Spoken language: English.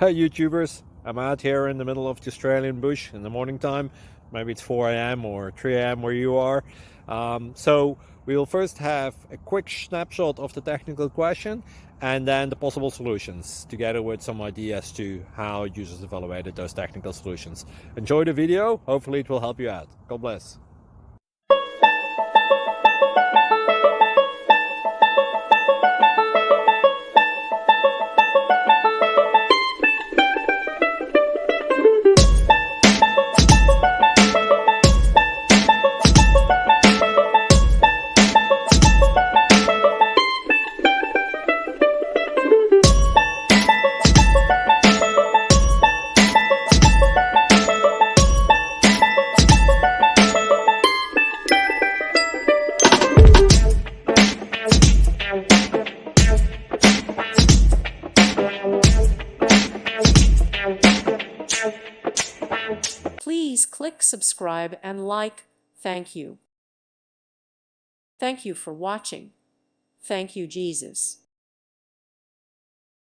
Hey YouTubers, I'm out here in the middle of the Australian bush in the morning time. Maybe it's 4 a.m. or 3 a.m. where you are. So we will first have a quick snapshot of the technical question and then the possible solutions, together with some ideas to how users evaluated those technical solutions. Enjoy the video, hopefully it will help you out. God bless. Please click subscribe and like. Thank you. Thank you for watching. Thank you, Jesus.